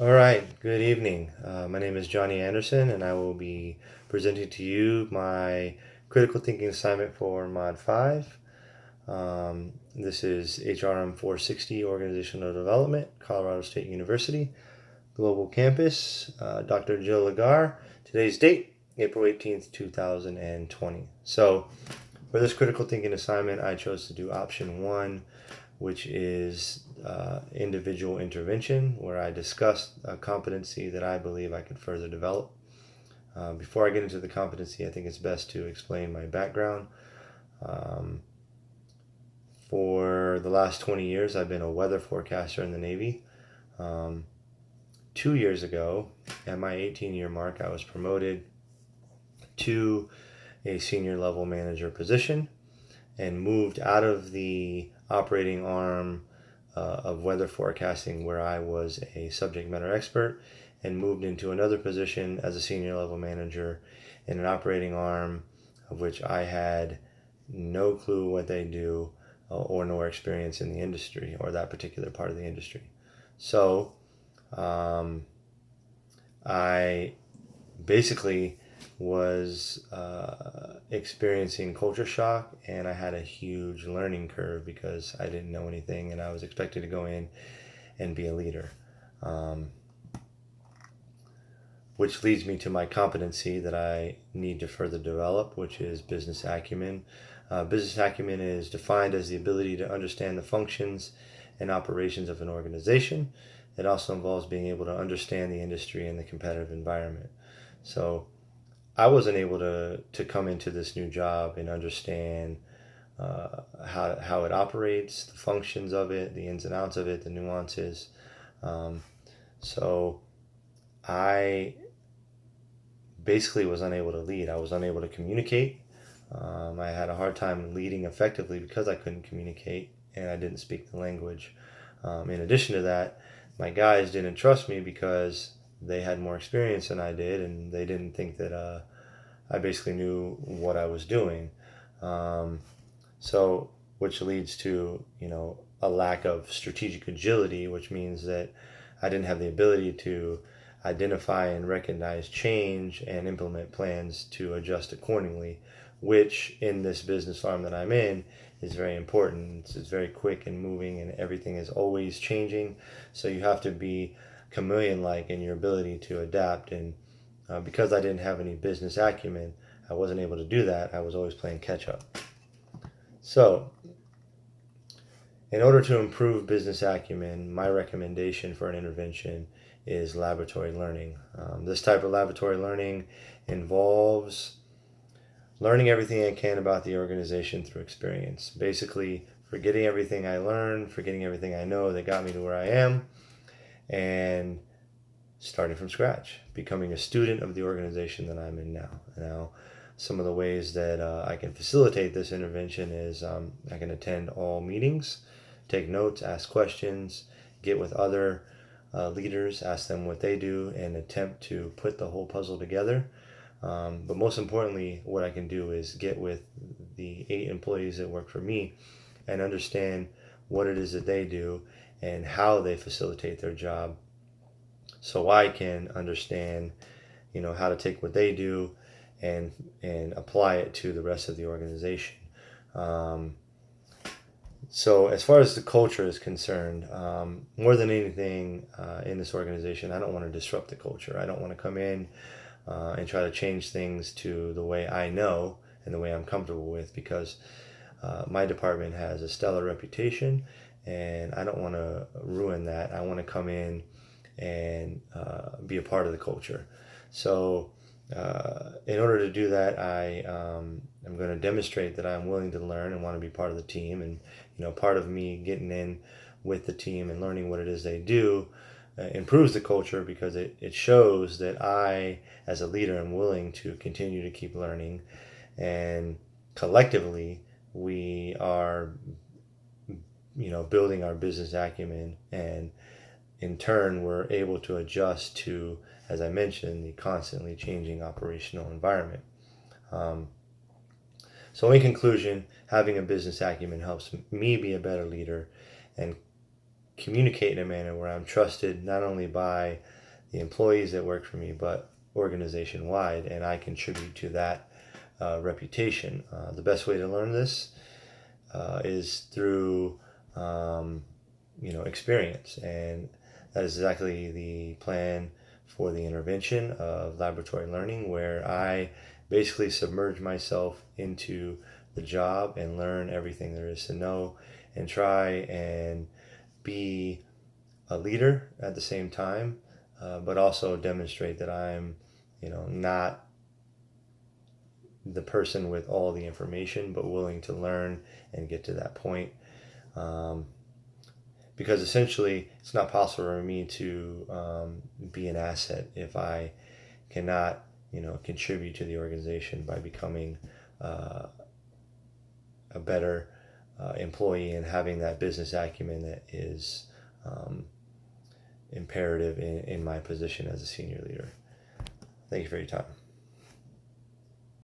All right, good evening. My name is Johnny Anderson, and I will be presenting to you my critical thinking assignment for Mod 5. This is HRM 460 Organizational Development, Colorado State University, Global Campus, Dr. Jill Lagar. Today's date, April 18th, 2020. So, for this critical thinking assignment, I chose to do option one, which is individual intervention, where I discussed a competency that I believe I could further develop. Before I get into the competency, I think it's best to explain my background. Um, for the last 20 years, I've been a weather forecaster in the Navy. 2 years ago, at my 18-year mark, I was promoted to a senior level manager position and moved out of the operating arm of weather forecasting, where I was a subject matter expert, and moved into another position as a senior level manager in an operating arm of which I had no clue what they do or no experience in the industry or that particular part of the industry. So I basically was experiencing culture shock, and I had a huge learning curve because I didn't know anything and I was expected to go in and be a leader. Which leads me to my competency that I need to further develop, which is business acumen. Business acumen is defined as the ability to understand the functions and operations of an organization. It also involves being able to understand the industry and the competitive environment. So I wasn't able to come into this new job and understand how it operates, the functions of it, the ins and outs of it, the nuances. So I basically was unable to lead. I was unable to communicate. I had a hard time leading effectively because I couldn't communicate and I didn't speak the language. In addition to that, my guys didn't trust me because they had more experience than I did, and they didn't think that I basically knew what I was doing. So, which leads to a lack of strategic agility, which means that I didn't have the ability to identify and recognize change and implement plans to adjust accordingly, which in this business farm that I'm in is very important. It's very quick and moving, and everything is always changing. So you have to be chameleon like in your ability to adapt. And because I didn't have any business acumen, I wasn't able to do that. I was always playing catch up. So, in order to improve business acumen, my recommendation for an intervention is laboratory learning. This type of laboratory learning involves learning everything I can about the organization through experience. Basically, forgetting everything I learned, forgetting everything I know that got me to where I am, and starting from scratch, becoming a student of the organization that I'm in now. Now, some of the ways that I can facilitate this intervention is I can attend all meetings, take notes, ask questions, get with other leaders, ask them what they do, and attempt to put the whole puzzle together. But most importantly, what I can do is get with the 8 employees that work for me and understand what it is that they do and how they facilitate their job, so I can understand, how to take what they do and apply it to the rest of the organization. So as far as the culture is concerned, more than anything in this organization, I don't want to disrupt the culture. I don't want to come in and try to change things to the way I know and the way I'm comfortable with, because my department has a stellar reputation and I don't want to ruin that. I want to come in and be a part of the culture. So in order to do that, I am going to demonstrate that I'm willing to learn and want to be part of the team. And part of me getting in with the team and learning what it is they do improves the culture, because it shows that I, as a leader, am willing to continue to keep learning. And collectively, we are building our business acumen, and in turn, we're able to adjust to, as I mentioned, the constantly changing operational environment. So in conclusion, having a business acumen helps me be a better leader and communicate in a manner where I'm trusted not only by the employees that work for me, but organization wide, and I contribute to that reputation. The best way to learn this is through experience, and that is exactly the plan for the intervention of laboratory learning, where I basically submerge myself into the job and learn everything there is to know, and try and be a leader at the same time, but also demonstrate that I'm, not the person with all the information, but willing to learn and get to that point. Because essentially, it's not possible for me to be an asset if I cannot, contribute to the organization by becoming a better employee and having that business acumen that is imperative in my position as a senior leader. Thank you for your time.